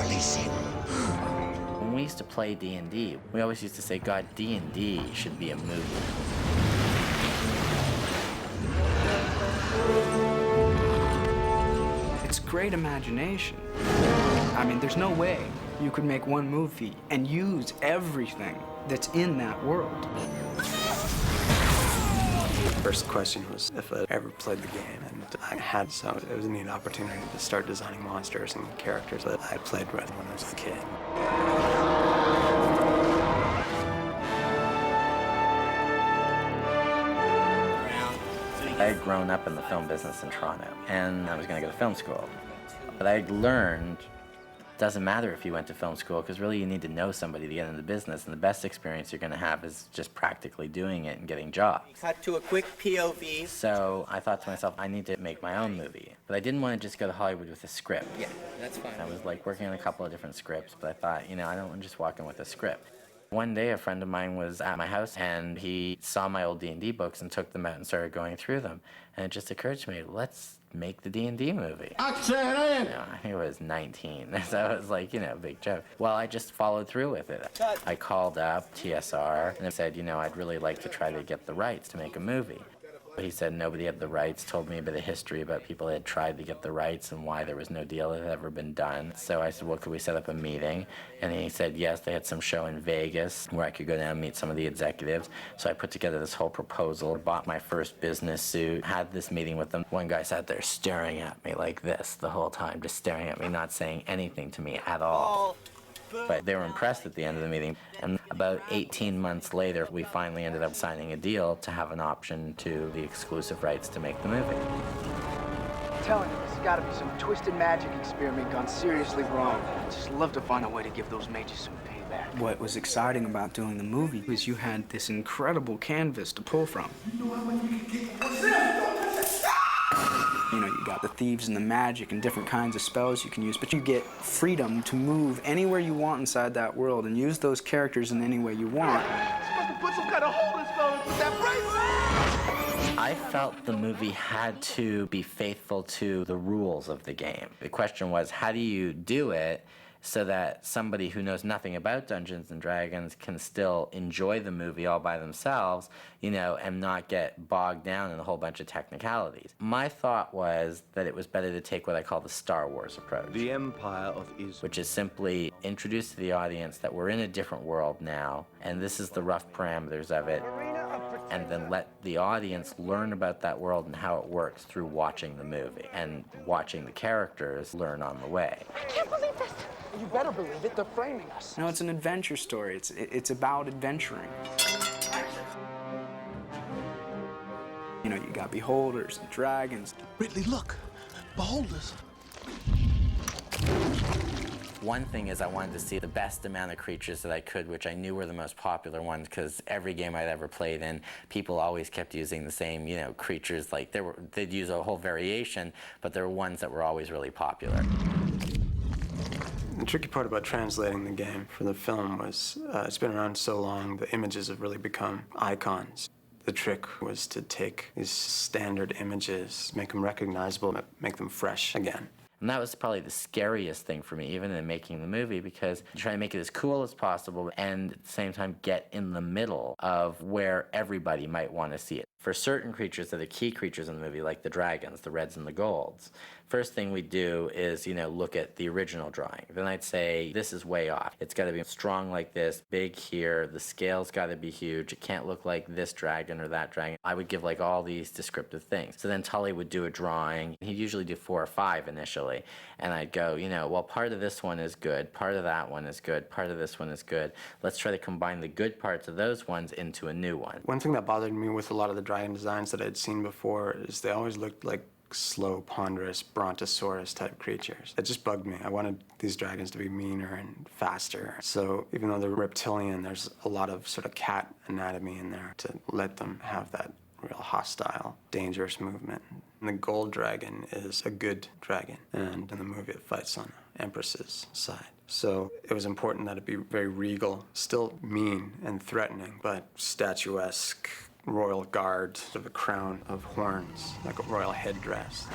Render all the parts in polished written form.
Release him. When we used to play D&D, we always used to say, God, D&D should be a movie. It's great imagination. I mean, there's no way you could make one movie and use everything that's in that world. First question was if I ever played the game, and I had, so it was a neat opportunity to start designing monsters and characters that I played with when I was a kid. I had grown up in the film business in Toronto, and I was going to go to film school. But I learned it doesn't matter if you went to film school, because really you need to know somebody to get into the business, and the best experience you're going to have is just practically doing it and getting jobs. Cut to a quick POV. So I thought to myself, I need to make my own movie. But I didn't want to just go to Hollywood with a script. Yeah, that's fine. I was like working on a couple of different scripts, but I thought, you know, I don't want to just walk in with a script. One day, a friend of mine was at my house, and he saw my old D&D books and took them out and started going through them. And it just occurred to me, let's make the D&D movie. You know, I think I was 19, so it was like, you know, a big joke. Well, I just followed through with it. I called up TSR and I said, you know, I'd really like to try to get the rights to make a movie. He said nobody had the rights, told me a bit of history about people that had tried to get the rights and why there was no deal that had ever been done. So I said, well, could we set up a meeting? And he said, yes, they had some show in Vegas where I could go down and meet some of the executives. So I put together this whole proposal, bought my first business suit, had this meeting with them. One guy sat there staring at me like this the whole time, just staring at me, not saying anything to me at all. But they were impressed at the end of the meeting. And about 18 months later, we finally ended up signing a deal to have an option to the exclusive rights to make the movie. I'm telling you, there's gotta be some twisted magic experiment gone seriously wrong. I'd just love to find a way to give those mages some payback. What was exciting about doing the movie was you had this incredible canvas to pull from. You know, you got the thieves and the magic and different kinds of spells you can use, but you get freedom to move anywhere you want inside that world and use those characters in any way you want. You're supposed to put some kind of hole in this fella with that bracelet. I felt the movie had to be faithful to the rules of the game. The question was, how do you do it so that somebody who knows nothing about Dungeons and Dragons can still enjoy the movie all by themselves, you know, and not get bogged down in a whole bunch of technicalities. My thought was that it was better to take what I call the Star Wars approach. The Empire of Israel. Which is simply introduce to the audience that we're in a different world now, and this is the rough parameters of it, and then let the audience learn about that world and how it works through watching the movie, and watching the characters learn on the way. I can't believe this. You better believe it, they're framing us. No, it's an adventure story. It's about adventuring. You know, you got beholders and dragons. Ridley, look. Beholders. One thing is I wanted to see the best amount of creatures that I could, which I knew were the most popular ones, because every game I'd ever played in, people always kept using the same, you know, creatures. Like they'd use a whole variation, but there were ones that were always really popular. The tricky part about translating the game for the film was it's been around so long, the images have really become icons. The trick was to take these standard images, make them recognizable, make them fresh again. And that was probably the scariest thing for me, even in making the movie, because you try to make it as cool as possible and at the same time get in the middle of where everybody might want to see it. For certain creatures that are key creatures in the movie, like the dragons, the reds and the golds, first thing we do is, you know, look at the original drawing. Then I'd say, this is way off. It's got to be strong like this, big here, the scale's got to be huge, it can't look like this dragon or that dragon. I would give like all these descriptive things. So then Tully would do a drawing. He'd usually do 4 or 5 initially. And I'd go, you know, well, part of this one is good, part of that one is good, part of this one is good. Let's try to combine the good parts of those ones into a new one. One thing that bothered me with a lot of the dragon designs that I'd seen before is they always looked like slow, ponderous, brontosaurus type creatures. It just bugged me. I wanted these dragons to be meaner and faster. So even though they're reptilian, there's a lot of sort of cat anatomy in there to let them have that real hostile, dangerous movement. And the gold dragon is a good dragon, and in the movie it fights on the Empress's side. So it was important that it be very regal, still mean and threatening, but statuesque, royal guard, sort of a crown of horns, like a royal headdress.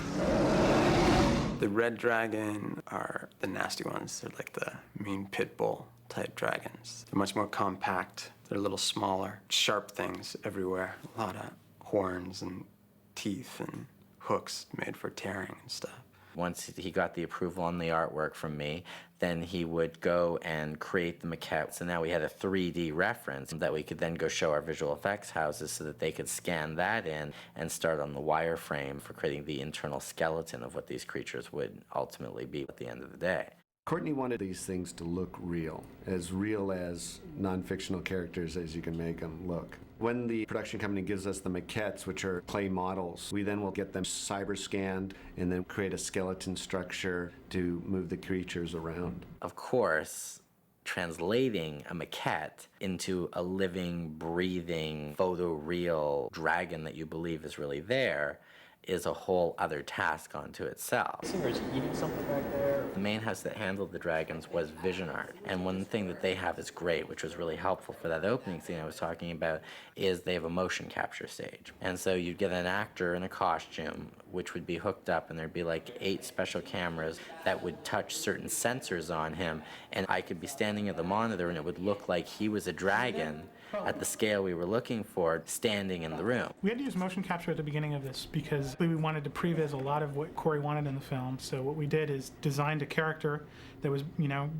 The red dragon are the nasty ones. They're like the mean pit bull type dragons. They're much more compact. They're a little smaller. Sharp things everywhere. A lot of horns and teeth and hooks made for tearing and stuff. Once he got the approval on the artwork from me, then he would go and create the maquette. So now we had a 3D reference that we could then go show our visual effects houses so that they could scan that in and start on the wireframe for creating the internal skeleton of what these creatures would ultimately be at the end of the day. Courtney wanted these things to look real as non-fictional characters as you can make them look. When the production company gives us the maquettes, which are clay models, we then will get them cyber scanned and then create a skeleton structure to move the creatures around. Of course, translating a maquette into a living, breathing, photoreal dragon that you believe is really there is a whole other task unto itself. Is eating something back there? The main house that handled the dragons was Vision Art, and one thing that they have is great, which was really helpful for that opening scene I was talking about, is they have a motion capture stage. And so you'd get an actor in a costume, which would be hooked up, and there'd be like 8 special cameras that would touch certain sensors on him, and I could be standing at the monitor and it would look like he was a dragon at the scale we were looking for, standing in the room. We had to use motion capture at the beginning of this because we wanted to previs a lot of what Corey wanted in the film. So what we did is designed a character that was,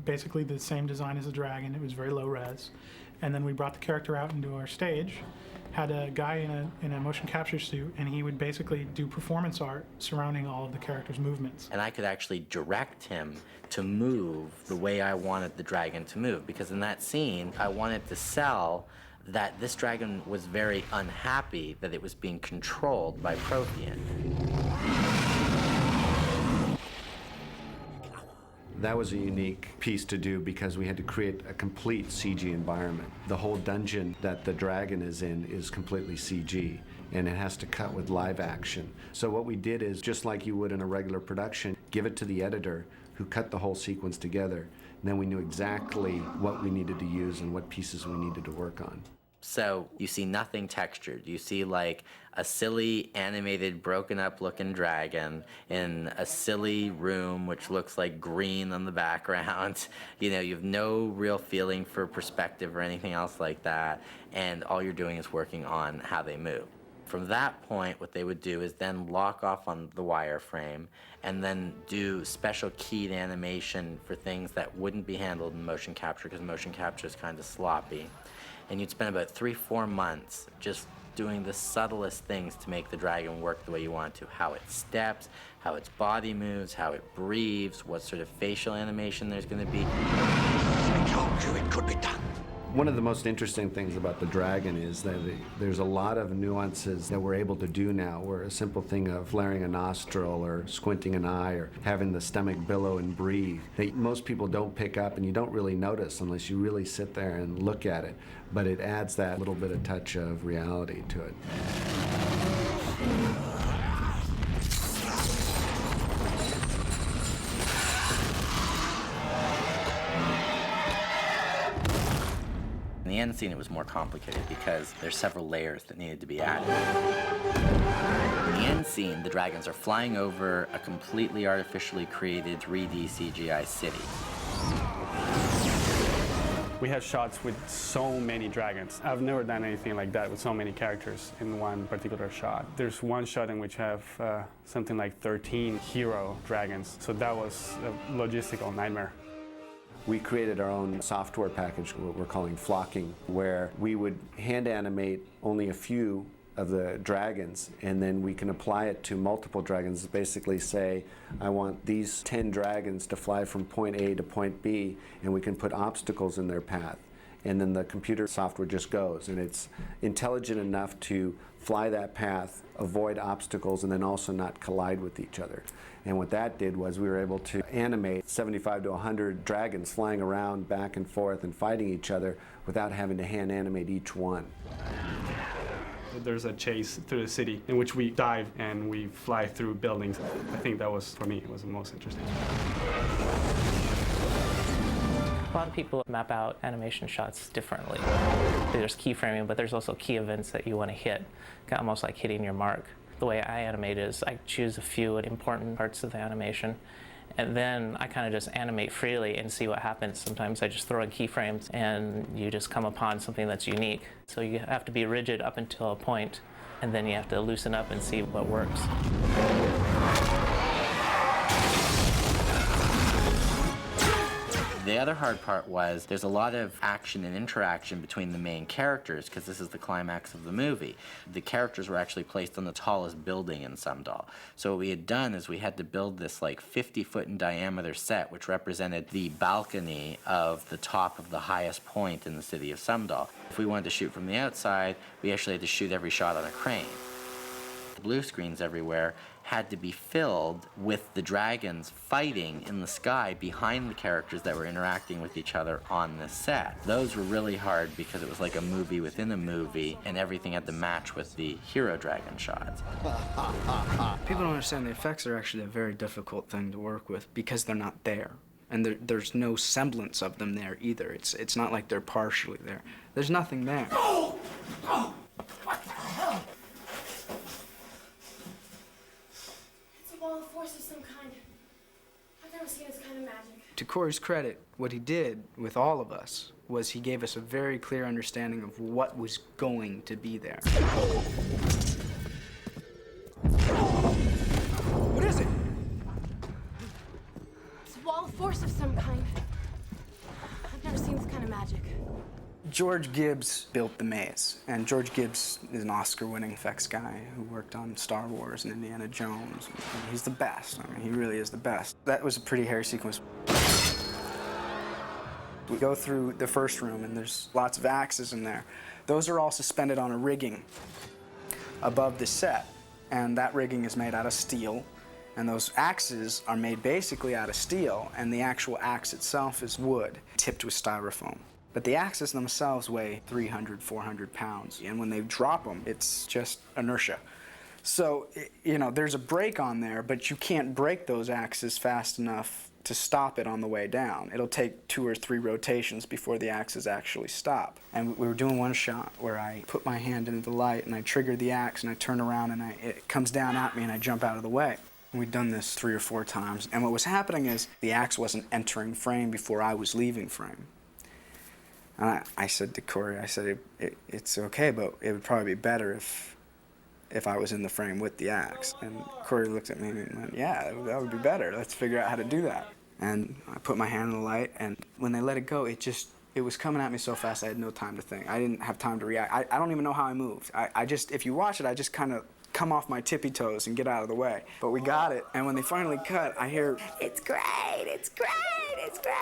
basically the same design as a dragon. It was very low res. And then we brought the character out into our stage, had a guy in a motion capture suit, and he would basically do performance art surrounding all of the character's movements. And I could actually direct him to move the way I wanted the dragon to move, because in that scene, I wanted to sell that this dragon was very unhappy that it was being controlled by Prothean. That was a unique piece to do because we had to create a complete CG environment. The whole dungeon that the dragon is in is completely CG, and it has to cut with live action. So what we did is, just like you would in a regular production, give it to the editor who cut the whole sequence together, and then we knew exactly what we needed to use and what pieces we needed to work on. So you see nothing textured. You see like a silly animated broken up looking dragon in a silly room which looks like green on the background. You have no real feeling for perspective or anything else like that, and all you're doing is working on how they move. From that point, what they would do is then lock off on the wireframe and then do special keyed animation for things that wouldn't be handled in motion capture because motion capture is kind of sloppy. And you'd spend about 3-4 months just doing the subtlest things to make the dragon work the way you want to. How it steps, how its body moves, how it breathes, what sort of facial animation there's going to be. I told you it could be done. One of the most interesting things about the dragon is that there's a lot of nuances that we're able to do now, where a simple thing of flaring a nostril or squinting an eye or having the stomach billow and breathe, that most people don't pick up and you don't really notice unless you really sit there and look at it. But it adds that little bit of touch of reality to it. In the end scene, it was more complicated because there's several layers that needed to be added. In the end scene, the dragons are flying over a completely artificially created 3D CGI city. We had shots with so many dragons. I've never done anything like that with so many characters in one particular shot. There's one shot in which I have something like 13 hero dragons, so that was a logistical nightmare. We created our own software package, what we're calling flocking, where we would hand animate only a few of the dragons, and then we can apply it to multiple dragons. Basically say, I want these 10 dragons to fly from point A to point B, and we can put obstacles in their path. And then the computer software just goes, and it's intelligent enough to fly that path, avoid obstacles, and then also not collide with each other. And what that did was we were able to animate 75 to 100 dragons flying around back and forth and fighting each other without having to hand animate each one. There's a chase through the city in which we dive and we fly through buildings. I think that was, for me, it was the most interesting. A lot of people map out animation shots differently. There's keyframing, but there's also key events that you want to hit, almost like hitting your mark. The way I animate is I choose a few important parts of the animation, and then I kind of just animate freely and see what happens. Sometimes I just throw in keyframes and you just come upon something that's unique. So you have to be rigid up until a point, and then you have to loosen up and see what works. The other hard part was there's a lot of action and interaction between the main characters because this is the climax of the movie. The characters were actually placed on the tallest building in Sumdal. So what we had done is we had to build this like 50-foot in diameter set which represented the balcony of the top of the highest point in the city of Sumdal. If we wanted to shoot from the outside, we actually had to shoot every shot on a crane. The blue screens everywhere had to be filled with the dragons fighting in the sky behind the characters that were interacting with each other on the set. Those were really hard because it was like a movie within a movie and everything had to match with the hero dragon shots. People don't understand the effects are actually a very difficult thing to work with because they're not there. And there's no semblance of them there either. It's not like they're partially there. There's nothing there. Force of some kind. I've never seen this kind of magic. To Corey's credit, what he did with all of us was he gave us a very clear understanding of what was going to be there. What is it? It's a wall of force of some kind. I've never seen this kind of magic. George Gibbs built the maze, and George Gibbs is an Oscar-winning effects guy who worked on Star Wars and Indiana Jones. He's the best. I mean, he really is the best. That was a pretty hairy sequence. We go through the first room, and there's lots of axes in there. Those are all suspended on a rigging above the set, and that rigging is made out of steel, and those axes are made basically out of steel, and the actual axe itself is wood, tipped with styrofoam. But the axes themselves weigh 300, 400 pounds. And when they drop them, it's just inertia. So, you know, there's a brake on there, but you can't break those axes fast enough to stop it on the way down. It'll take 2 or 3 rotations before the axes actually stop. And we were doing one shot where I put my hand into the light and I trigger the axe and I turn around and it comes down at me and I jump out of the way. And we'd done this 3 or 4 times. And what was happening is the axe wasn't entering frame before I was leaving frame. And I said to Corey, I said, it's okay, but it would probably be better if I was in the frame with the axe. And Corey looked at me and went, yeah, that would be better. Let's figure out how to do that. And I put my hand in the light, and when they let it go, it was coming at me so fast I had no time to think. I didn't have time to react. I don't even know how I moved. I just, if you watch it, I just kind of come off my tippy toes and get out of the way. But we got it, and when they finally cut, I hear, it's great, it's great, it's great.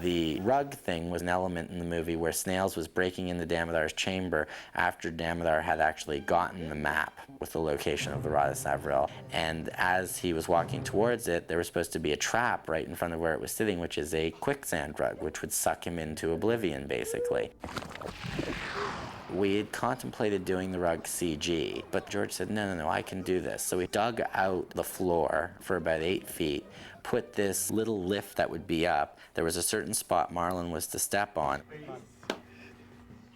The rug thing was an element in the movie where Snails was breaking into Damodar's chamber after Damodar had actually gotten the map with the location of the Rod of Savril. And as he was walking towards it, there was supposed to be a trap right in front of where it was sitting, which is a quicksand rug, which would suck him into oblivion, basically. We had contemplated doing the rug CG, but George said, no, I can do this. So we dug out the floor for about 8 feet, put this little lift that would be up. There was a certain spot Marlon was to step on.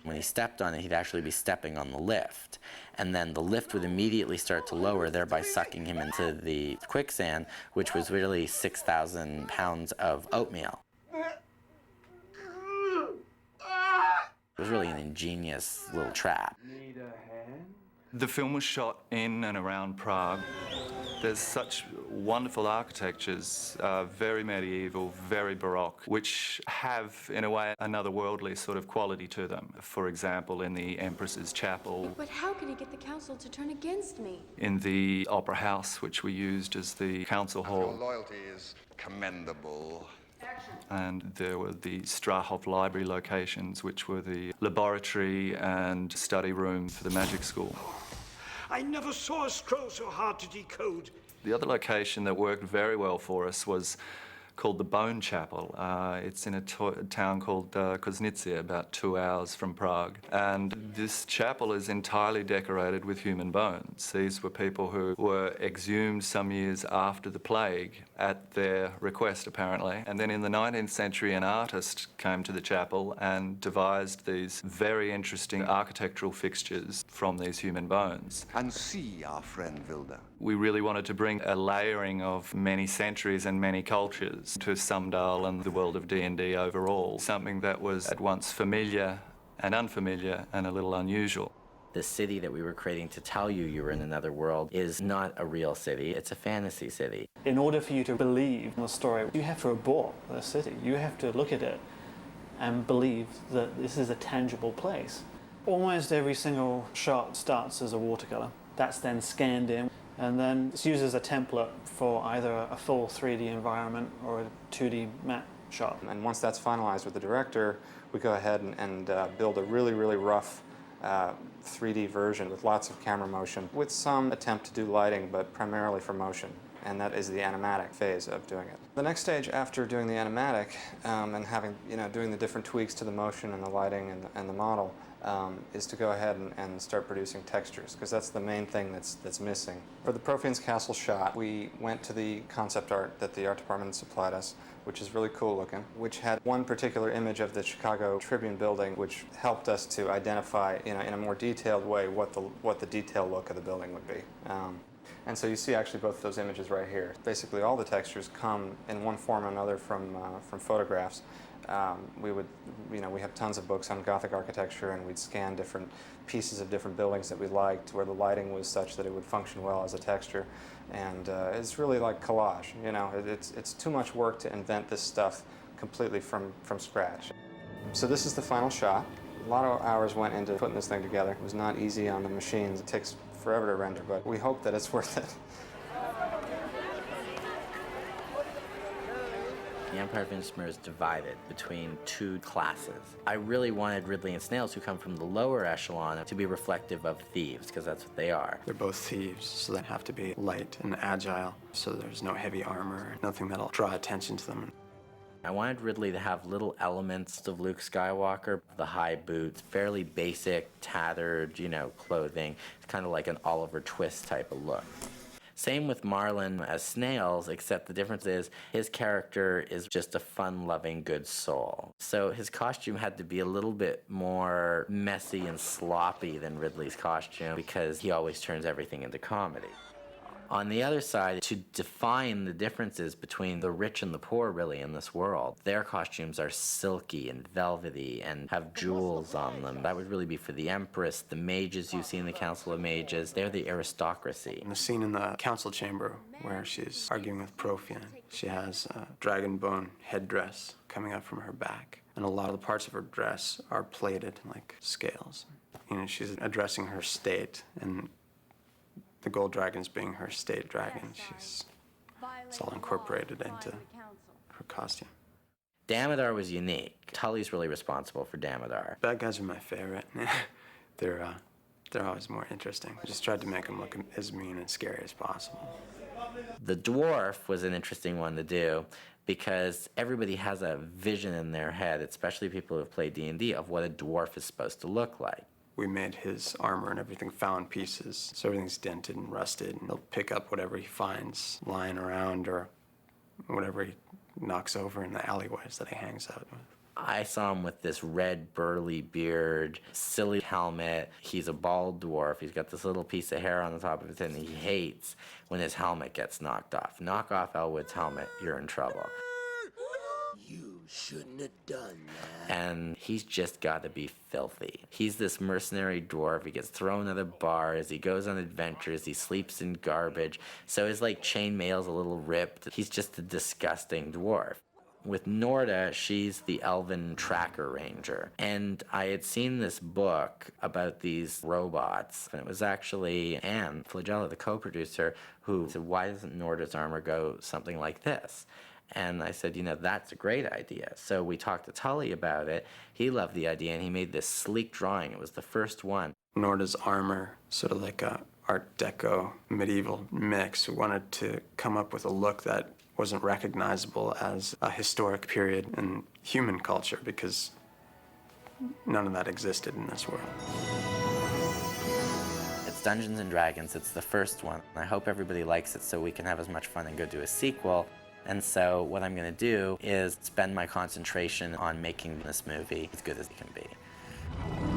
When he stepped on it, he'd actually be stepping on the lift. And then the lift would immediately start to lower, thereby sucking him into the quicksand, which was really 6,000 pounds of oatmeal. It was really an ingenious little trap. The film was shot in and around Prague. There's such wonderful architectures, very medieval, very Baroque, which have, in a way, another worldly sort of quality to them. For example, in the Empress's Chapel. But how can he get the council to turn against me? In the Opera House, which we used as the council hall. Your loyalty is commendable. And there were the Strahov Library locations, which were the laboratory and study room for the magic school. I never saw a scroll so hard to decode. The other location that worked very well for us was called the Bone Chapel. It's in a town called Kozice, about 2 hours from Prague. And this chapel is entirely decorated with human bones. These were people who were exhumed some years after the plague, at their request apparently. And then in the 19th century, an artist came to the chapel and devised these very interesting architectural fixtures from these human bones. And see our friend Vilda. We really wanted to bring a layering of many centuries and many cultures to Sumdal and the world of D&D overall, something that was at once familiar and unfamiliar and a little unusual. The city that we were creating to tell you you were in another world is not a real city, it's a fantasy city. In order for you to believe the story, you have to abhor the city. You have to look at it and believe that this is a tangible place. Almost every single shot starts as a watercolor. That's then scanned in, and then it's used as a template for either a full 3D environment or a 2D matte shot. And once that's finalized with the director, we go ahead and build a really, really rough 3D version with lots of camera motion, with some attempt to do lighting, but primarily for motion. And that is the animatic phase of doing it. The next stage after doing the animatic and having, doing the different tweaks to the motion and the lighting and the model is to go ahead and start producing textures, because that's the main thing that's missing. For the Profian's Castle shot, we went to the concept art that the art department supplied us, which is really cool looking, which had one particular image of the Chicago Tribune building, which helped us to identify in a more detailed way what the detail look of the building would be. And so you see actually both those images right here. Basically all the textures come in one form or another from photographs. We have tons of books on Gothic architecture, and we'd scan different pieces of different buildings that we liked, where the lighting was such that it would function well as a texture. And it's really like collage, It's too much work to invent this stuff completely from scratch. So this is the final shot. A lot of hours went into putting this thing together. It was not easy on the machines. It takes forever to render, but we hope that it's worth it. The Empire of Innsmouth is divided between two classes. I really wanted Ridley and Snails, who come from the lower echelon, to be reflective of thieves, because that's what they are. They're both thieves, so they have to be light and agile, so there's no heavy armor, nothing that'll draw attention to them. I wanted Ridley to have little elements of Luke Skywalker, the high boots, fairly basic, tattered, clothing. It's kind of like an Oliver Twist type of look. Same with Marlon as Snails, except the difference is his character is just a fun-loving, good soul. So his costume had to be a little bit more messy and sloppy than Ridley's costume, because he always turns everything into comedy. On the other side, to define the differences between the rich and the poor, really, in this world, their costumes are silky and velvety and have jewels on them. That would really be for the Empress. The mages you see in the Council of Mages, they're the aristocracy. In the scene in the council chamber where she's arguing with Profian, she has a dragon bone headdress coming up from her back. And a lot of the parts of her dress are plated like scales. She's addressing her state, and the gold dragon's being her state dragon. It's all incorporated into her costume. Damodar was unique. Tully's really responsible for Damodar. Bad guys are my favorite. They're always more interesting. I just tried to make them look as mean and scary as possible. The dwarf was an interesting one to do, because everybody has a vision in their head, especially people who have played D&D, of what a dwarf is supposed to look like. We made his armor and everything found pieces, so everything's dented and rusted, and he'll pick up whatever he finds lying around or whatever he knocks over in the alleyways that he hangs out with. I saw him with this red burly beard, silly helmet. He's a bald dwarf. He's got this little piece of hair on the top of his head, and he hates when his helmet gets knocked off. Knock off Elwood's helmet, you're in trouble. You shouldn't have done that. And he's just got to be filthy. He's this mercenary dwarf. He gets thrown out of bars. He goes on adventures. He sleeps in garbage. So his chainmail's a little ripped. He's just a disgusting dwarf. With Norda, she's the elven tracker ranger. And I had seen this book about these robots, and it was actually Anne Flagella, the co-producer, who said, why doesn't Norda's armor go something like this? And I said, that's a great idea. So we talked to Tully about it. He loved the idea, and he made this sleek drawing. It was the first one. Norda's armor, sort of like a Art Deco medieval mix. We wanted to come up with a look that wasn't recognizable as a historic period in human culture because none of that existed in this world. It's Dungeons & Dragons, it's the first one. I hope everybody likes it so we can have as much fun and go do a sequel. And so what I'm going to do is spend my concentration on making this movie as good as it can be.